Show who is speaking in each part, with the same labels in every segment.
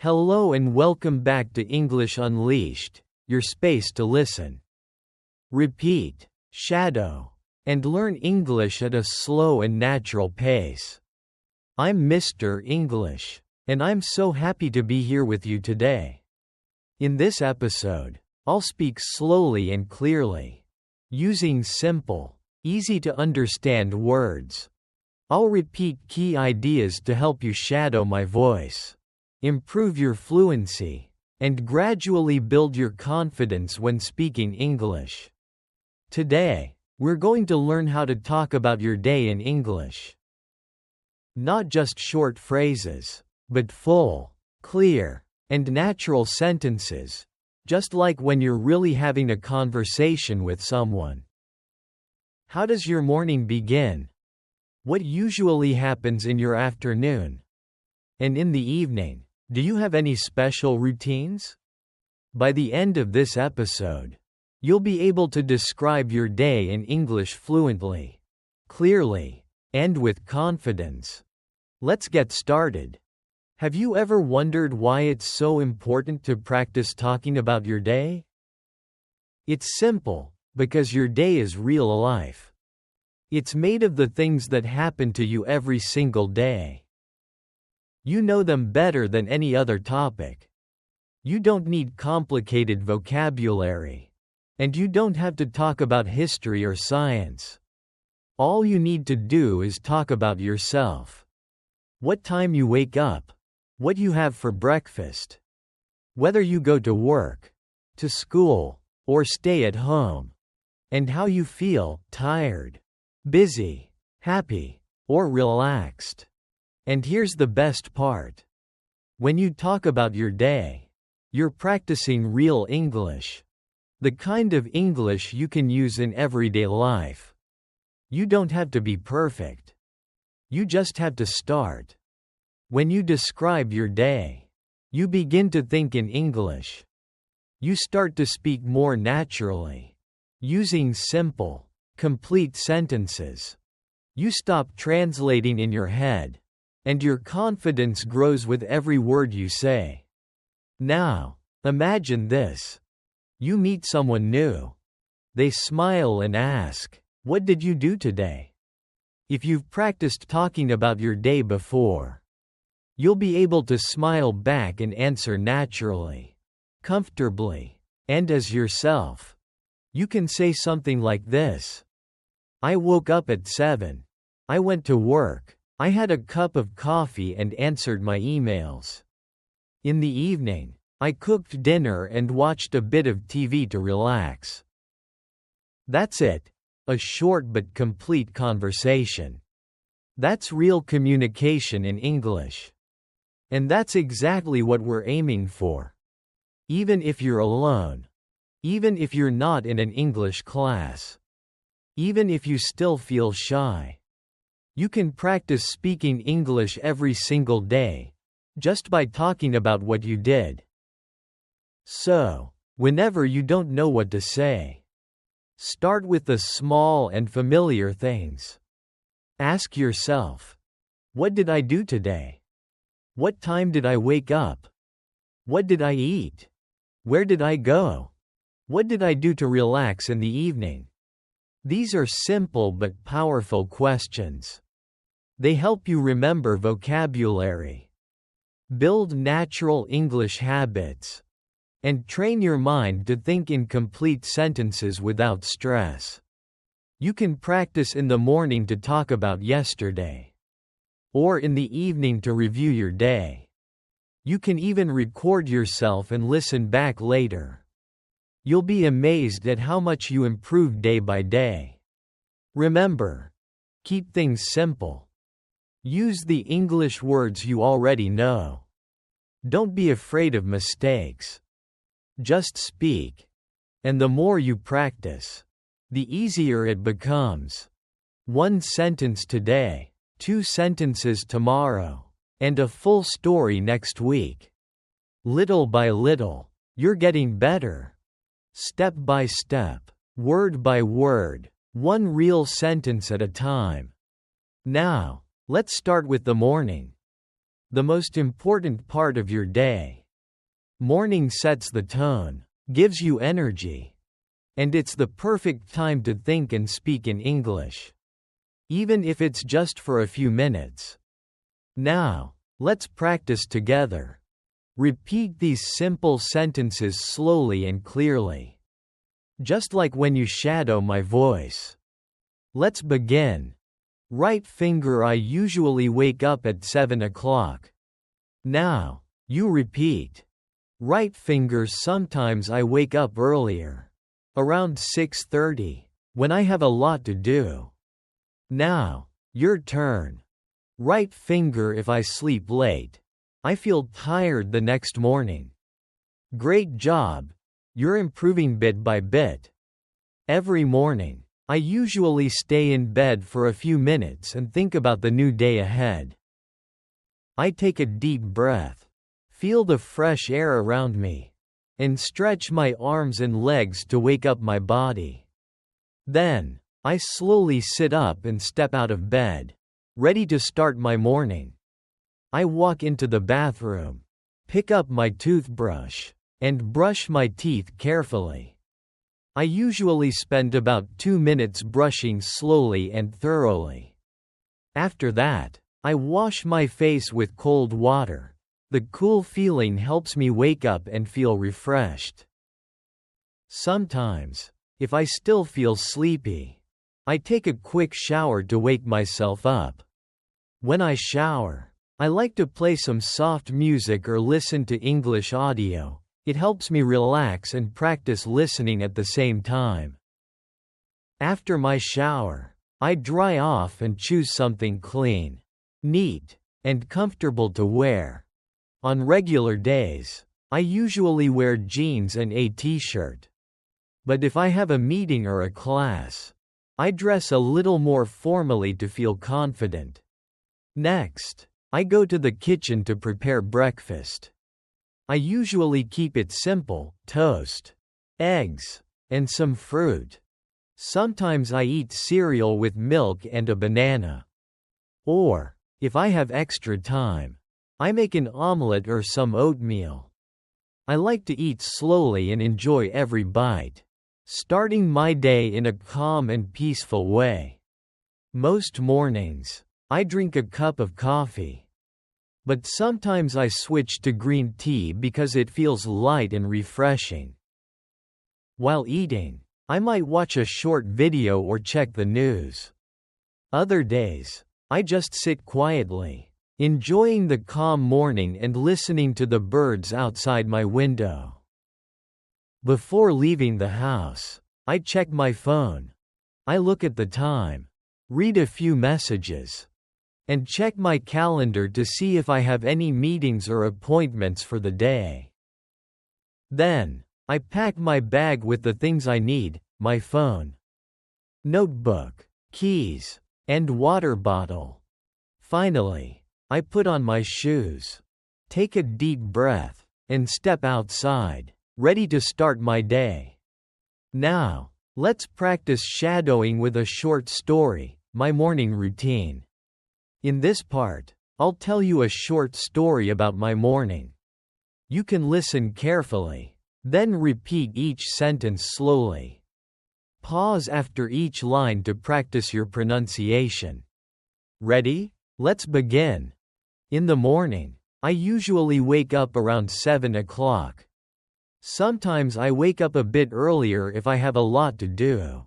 Speaker 1: Hello and welcome back to English Unleashed, your space to listen, repeat, shadow, and learn English at a slow and natural pace. I'm Mr. English, and I'm so happy to be here with you today. In this episode, I'll speak slowly and clearly, using simple, easy to understand words. I'll repeat key ideas to help you shadow my voice, improve your fluency, and gradually build your confidence when speaking English. Today, we're going to learn how to talk about your day in English. Not just short phrases, but full, clear, and natural sentences, just like when you're really having a conversation with someone. How does your morning begin? What usually happens in your afternoon? And in the evening, do you have any special routines? By the end of this episode, you'll be able to describe your day in English fluently, clearly, and with confidence. Let's get started. Have you ever wondered why it's so important to practice talking about your day? It's simple, because your day is real life. It's made of the things that happen to you every single day. You know them better than any other topic. You don't need complicated vocabulary. And you don't have to talk about history or science. All you need to do is talk about yourself. What time you wake up. What you have for breakfast. Whether you go to work, to school, or stay at home. And how you feel, tired, busy, happy, or relaxed. And here's the best part. When you talk about your day, you're practicing real English. The kind of English you can use in everyday life. You don't have to be perfect. You just have to start. When you describe your day, you begin to think in English. You start to speak more naturally, using simple, complete sentences. You stop translating in your head. And your confidence grows with every word you say. Now, imagine this. You meet someone new. They smile and ask, "What did you do today?" If you've practiced talking about your day before, you'll be able to smile back and answer naturally, comfortably, and as yourself. You can say something like this. I woke up at 7. I went to work. I had a cup of coffee and answered my emails. In the evening, I cooked dinner and watched a bit of TV to relax. That's it. A short but complete conversation. That's real communication in English. And that's exactly what we're aiming for. Even if you're alone. Even if you're not in an English class. Even if you still feel shy. You can practice speaking English every single day, just by talking about what you did. So, whenever you don't know what to say, start with the small and familiar things. Ask yourself, what did I do today? What time did I wake up? What did I eat? Where did I go? What did I do to relax in the evening? These are simple but powerful questions. They help you remember vocabulary, build natural English habits, and train your mind to think in complete sentences without stress. You can practice in the morning to talk about yesterday, or in the evening to review your day. You can even record yourself and listen back later. You'll be amazed at how much you improve day by day. Remember, keep things simple. Use the English words you already know. Don't be afraid of mistakes. Just speak. And the more you practice, the easier it becomes. 1 sentence today, 2 sentences tomorrow, and a full story next week. Little by little, you're getting better. Step by step, word by word, 1 real sentence at a time. Now, let's start with the morning. the most important part of your day. Morning sets the tone, gives you energy, and it's the perfect time to think and speak in English, even if it's just for a few minutes. Now, let's practice together. Repeat these simple sentences slowly and clearly, just like when you shadow my voice. Let's begin. Right finger. I usually wake up at 7 o'clock. Now, you repeat. Right finger. Sometimes I wake up earlier, around 6:30, when I have a lot to do. Now, your turn. Right finger. If I sleep late, I feel tired the next morning. Great job. You're improving bit by bit. Every morning, I usually stay in bed for a few minutes and think about the new day ahead. I take a deep breath, feel the fresh air around me, and stretch my arms and legs to wake up my body. Then, I slowly sit up and step out of bed, ready to start my morning. I walk into the bathroom, pick up my toothbrush, and brush my teeth carefully. I usually spend about 2 minutes brushing slowly and thoroughly. After that, I wash my face with cold water. The cool feeling helps me wake up and feel refreshed. Sometimes, if I still feel sleepy, I take a quick shower to wake myself up. When I shower, I like to play some soft music or listen to English audio. It helps me relax and practice listening at the same time. After my shower, I dry off and choose something clean, neat, and comfortable to wear. On regular days, I usually wear jeans and a t-shirt. But if I have a meeting or a class, I dress a little more formally to feel confident. Next, I go to the kitchen to prepare breakfast. I usually keep it simple: toast, eggs, and some fruit. Sometimes I eat cereal with milk and a banana. Or, if I have extra time, I make an omelette or some oatmeal. I like to eat slowly and enjoy every bite, starting my day in a calm and peaceful way. Most mornings, I drink a cup of coffee. But sometimes I switch to green tea because it feels light and refreshing. While eating, I might watch a short video or check the news. Other days, I just sit quietly, enjoying the calm morning and listening to the birds outside my window. Before leaving the house, I check my phone. I look at the time, read a few messages, and check my calendar to see if I have any meetings or appointments for the day. Then, I pack my bag with the things I need: my phone, notebook, keys, and water bottle. Finally, I put on my shoes, take a deep breath, and step outside, ready to start my day. Now, let's practice shadowing with a short story, my morning routine. In this part, I'll tell you a short story about my morning. You can listen carefully, then repeat each sentence slowly. Pause after each line to practice your pronunciation. Ready? Let's begin. In the morning, I usually wake up around 7 o'clock. Sometimes I wake up a bit earlier if I have a lot to do.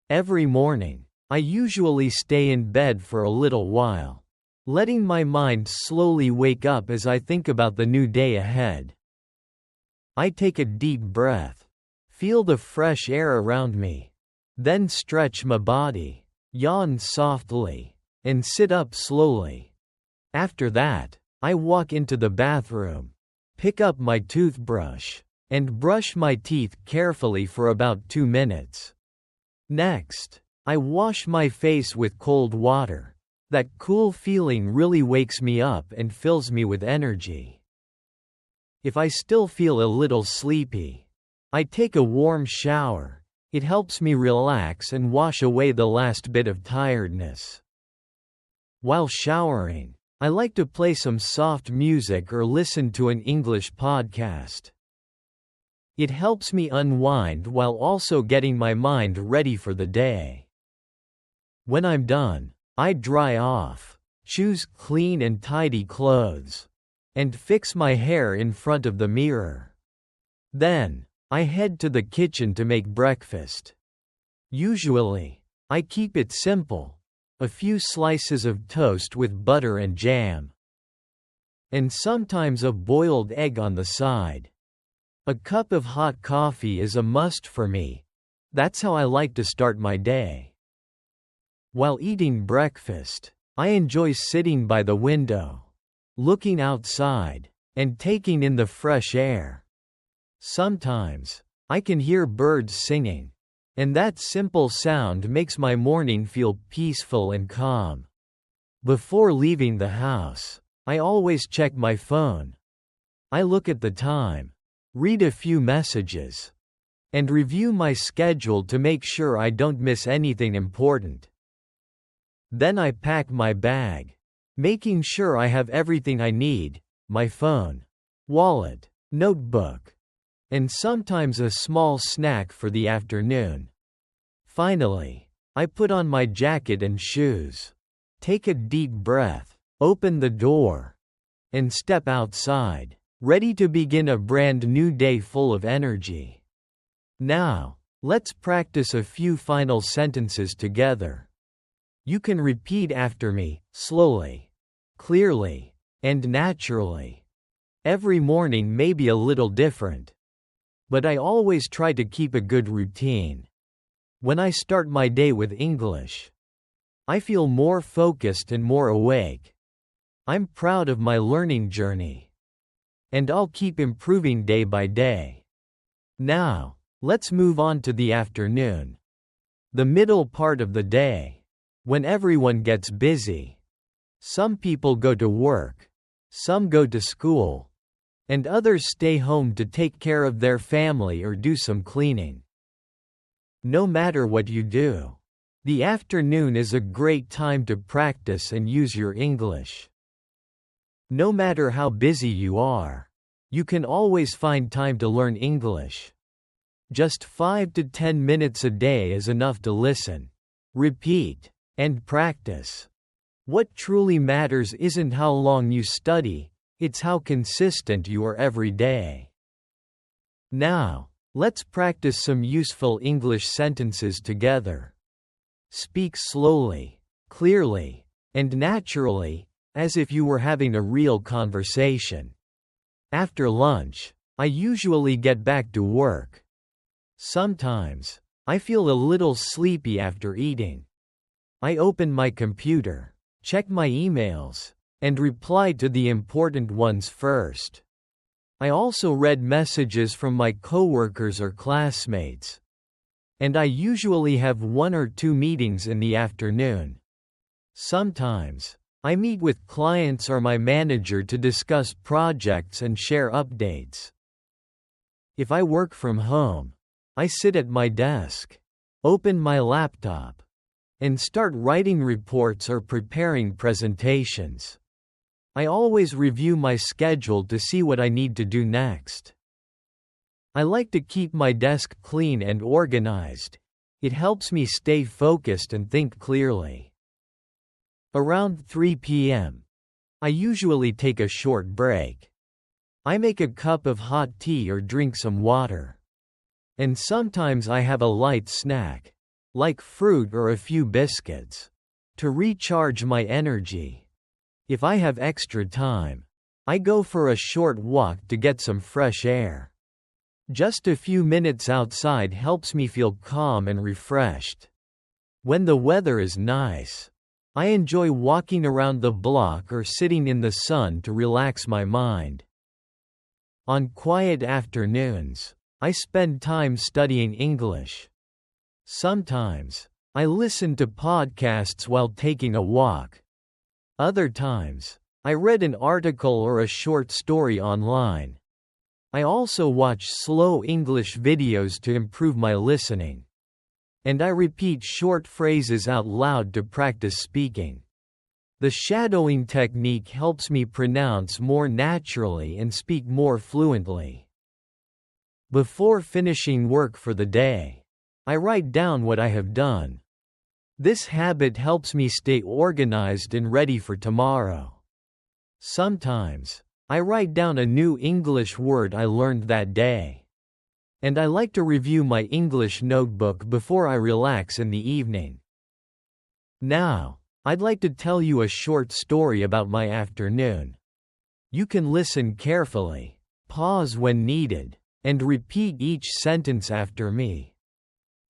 Speaker 1: Every morning, I usually stay in bed for a little while, letting my mind slowly wake up as I think about the new day ahead. I take a deep breath, feel the fresh air around me, then stretch my body, yawn softly, and sit up slowly. After that, I walk into the bathroom, pick up my toothbrush, and brush my teeth carefully for about 2 minutes. Next, I wash my face with cold water. That cool feeling really wakes me up and fills me with energy. If I still feel a little sleepy, I take a warm shower. It helps me relax and wash away the last bit of tiredness. While showering, I like to play some soft music or listen to an English podcast. It helps me unwind while also getting my mind ready for the day. When I'm done, I dry off, choose clean and tidy clothes, and fix my hair in front of the mirror. Then, I head to the kitchen to make breakfast. Usually, I keep it simple: a few slices of toast with butter and jam. And sometimes a boiled egg on the side. A cup of hot coffee is a must for me. That's how I like to start my day. While eating breakfast, I enjoy sitting by the window, looking outside, and taking in the fresh air. Sometimes, I can hear birds singing, and that simple sound makes my morning feel peaceful and calm. Before leaving the house, I always check my phone. I look at the time, read a few messages, and review my schedule to make sure I don't miss anything important. Then I pack my bag, making sure I have everything I need: my phone, wallet, notebook, and sometimes a small snack for the afternoon. Finally, I put on my jacket and shoes, take a deep breath, open the door, and step outside, ready to begin a brand new day full of energy. Now, let's practice a few final sentences together. You can repeat after me, slowly, clearly, and naturally. Every morning may be a little different, but I always try to keep a good routine. When I start my day with English, I feel more focused and more awake. I'm proud of my learning journey, and I'll keep improving day by day. Now, let's move on to the afternoon, the middle part of the day, when everyone gets busy. Some people go to work, some go to school, and others stay home to take care of their family or do some cleaning. No matter what you do, the afternoon is a great time to practice and use your English. No matter how busy you are, you can always find time to learn English. Just 5 to 10 minutes a day is enough to listen, repeat, and practice. What truly matters isn't how long you study, it's how consistent you are every day. Now, let's practice some useful English sentences together. Speak slowly, clearly, and naturally, as if you were having a real conversation. After lunch, I usually get back to work. Sometimes, I feel a little sleepy after eating. I open my computer, check my emails, and reply to the important ones first. I also read messages from my coworkers or classmates. And I usually have 1 or 2 meetings in the afternoon. Sometimes, I meet with clients or my manager to discuss projects and share updates. If I work from home, I sit at my desk, open my laptop, and start writing reports or preparing presentations. I always review my schedule to see what I need to do next. I like to keep my desk clean and organized. It helps me stay focused and think clearly. Around 3 p.m., I usually take a short break. I make a cup of hot tea or drink some water. And sometimes I have a light snack, like fruit or a few biscuits, to recharge my energy. If I have extra time, I go for a short walk to get some fresh air. Just a few minutes outside helps me feel calm and refreshed. When the weather is nice, I enjoy walking around the block or sitting in the sun to relax my mind. On quiet afternoons, I spend time studying English. Sometimes, I listen to podcasts while taking a walk. Other times, I read an article or a short story online. I also watch slow English videos to improve my listening. And I repeat short phrases out loud to practice speaking. The shadowing technique helps me pronounce more naturally and speak more fluently. Before finishing work for the day, I write down what I have done. This habit helps me stay organized and ready for tomorrow. Sometimes, I write down a new English word I learned that day. And I like to review my English notebook before I relax in the evening. Now, I'd like to tell you a short story about my afternoon. You can listen carefully, pause when needed, and repeat each sentence after me.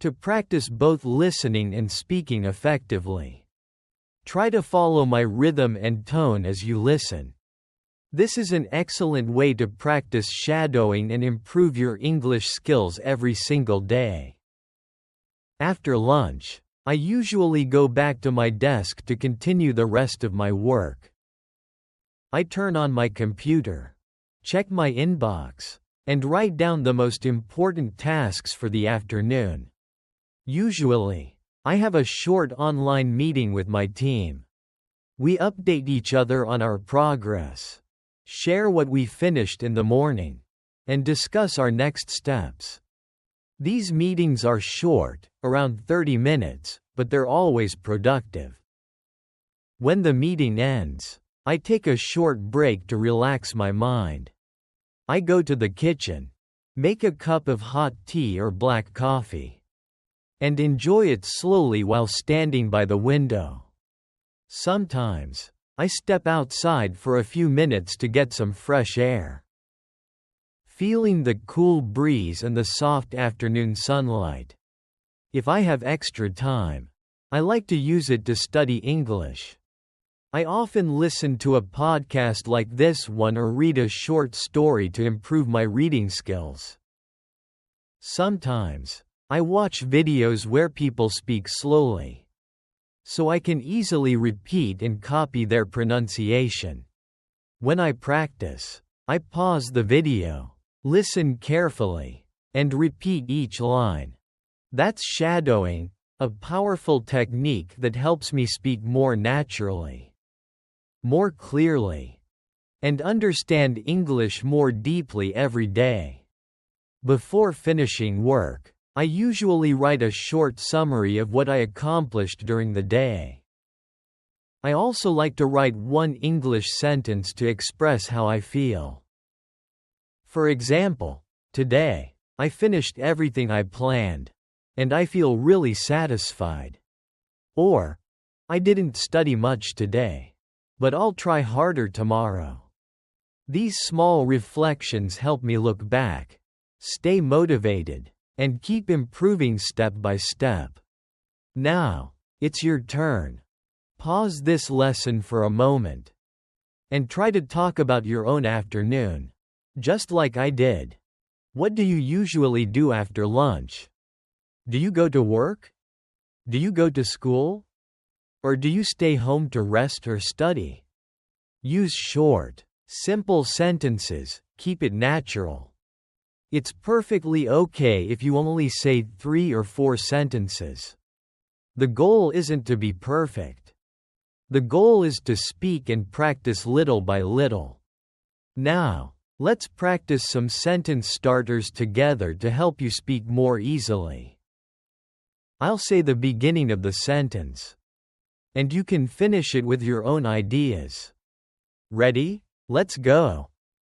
Speaker 1: To practice both listening and speaking effectively. Try to follow my rhythm and tone as you listen. This is an excellent way to practice shadowing and improve your English skills every single day. After lunch, I usually go back to my desk to continue the rest of my work. I turn on my computer, check my inbox, and write down the most important tasks for the afternoon. Usually, I have a short online meeting with my team. We update each other on our progress, share what we finished in the morning, and discuss our next steps. These meetings are short, around 30 minutes, but they're always productive. When the meeting ends, I take a short break to relax my mind. I go to the kitchen, make a cup of hot tea or black coffee, and enjoy it slowly while standing by the window. Sometimes, I step outside for a few minutes to get some fresh air. Feeling the cool breeze and the soft afternoon sunlight. If I have extra time, I like to use it to study English. I often listen to a podcast like this one or read a short story to improve my reading skills. Sometimes, I watch videos where people speak slowly, so I can easily repeat and copy their pronunciation. When I practice, I pause the video, listen carefully, and repeat each line. That's shadowing, a powerful technique that helps me speak more naturally, more clearly, and understand English more deeply every day. Before finishing work, I usually write a short summary of what I accomplished during the day. I also like to write one English sentence to express how I feel. For example, today, I finished everything I planned, and I feel really satisfied. Or, I didn't study much today, but I'll try harder tomorrow. These small reflections help me look back, stay motivated, and keep improving step by step. Now, it's your turn. Pause this lesson for a moment, and try to talk about your own afternoon. Just like I did. What do you usually do after lunch? Do you go to work? Do you go to school? Or do you stay home to rest or study? Use short, simple sentences, keep it natural. It's perfectly okay if you only say 3 or 4 sentences. The goal isn't to be perfect. The goal is to speak and practice little by little. Now, let's practice some sentence starters together to help you speak more easily. I'll say the beginning of the sentence, and you can finish it with your own ideas. Ready? Let's go.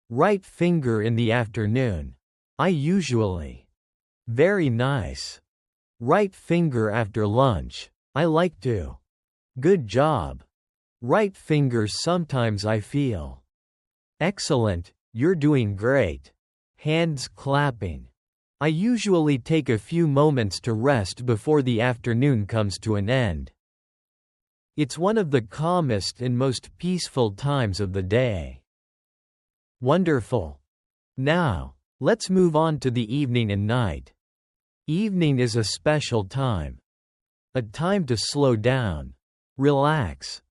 Speaker 1: Right finger in the afternoon. I usually. Very nice. Right finger after lunch. I like to. Good job. Right finger sometimes I feel. Excellent. You're doing great. Hands clapping. I usually take a few moments to rest before the afternoon comes to an end. It's one of the calmest and most peaceful times of the day. Wonderful. Now, let's move on to the evening and night. Evening is a special time. A time to slow down, relax,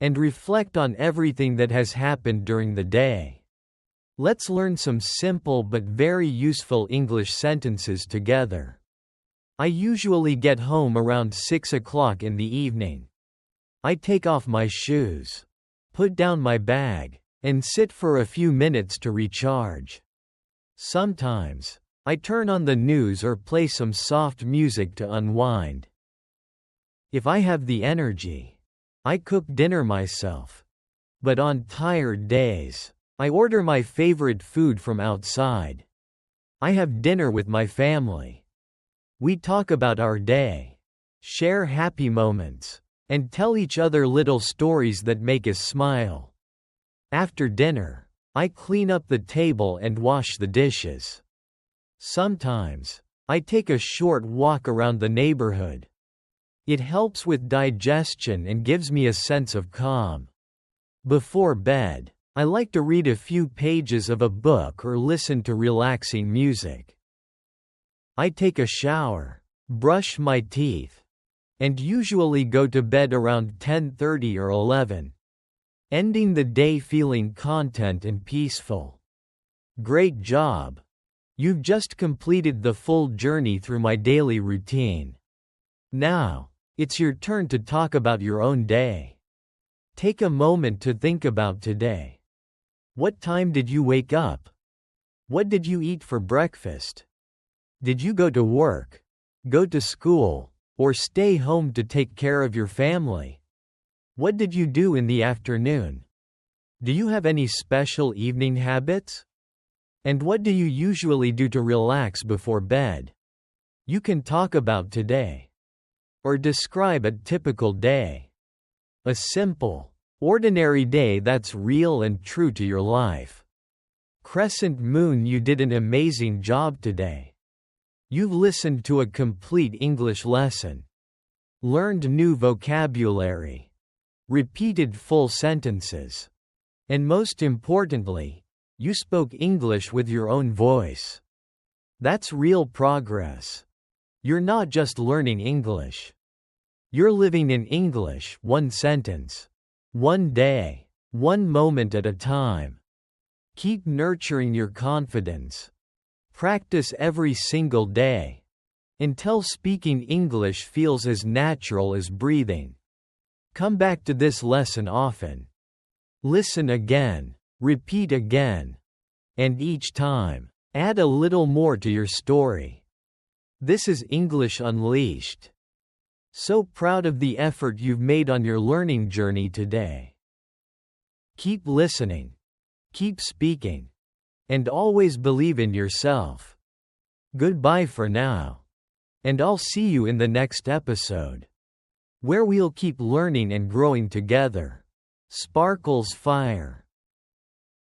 Speaker 1: and reflect on everything that has happened during the day. Let's learn some simple but very useful English sentences together. I usually get home around 6 o'clock in the evening. I take off my shoes, put down my bag, and sit for a few minutes to recharge. Sometimes, I turn on the news or play some soft music to unwind. If I have the energy, I cook dinner myself. But on tired days, I order my favorite food from outside. I have dinner with my family. We talk about our day, share happy moments, and tell each other little stories that make us smile. After dinner, I clean up the table and wash the dishes. Sometimes, I take a short walk around the neighborhood. It helps with digestion and gives me a sense of calm. Before bed, I like to read a few pages of a book or listen to relaxing music. I take a shower, brush my teeth, and usually go to bed around 10:30 or 11, ending the day feeling content and peaceful. Great job! You've just completed the full journey through my daily routine. Now, it's your turn to talk about your own day. Take a moment to think about today. What time did you wake up? What did you eat for breakfast? Did you go to work, go to school, or stay home to take care of your family? What did you do in the afternoon? Do you have any special evening habits? And what do you usually do to relax before bed? You can talk about today. Or describe a typical day. A simple, ordinary day that's real and true to your life. Crescent Moon, you did an amazing job today. You've listened to a complete English lesson. Learned new vocabulary. Repeated full sentences. And most importantly, you spoke English with your own voice. That's real progress. You're not just learning English. You're living in English, one sentence, one day, one moment at a time. Keep nurturing your confidence. Practice every single day, until speaking English feels as natural as breathing. Come back to this lesson often. Listen again, repeat again, and each time, add a little more to your story. This is English Unleashed. So proud of the effort you've made on your learning journey today. Keep listening, keep speaking, and always believe in yourself. Goodbye for now. And I'll see you in the next episode, where we'll keep learning and growing together. Sparkles Fire.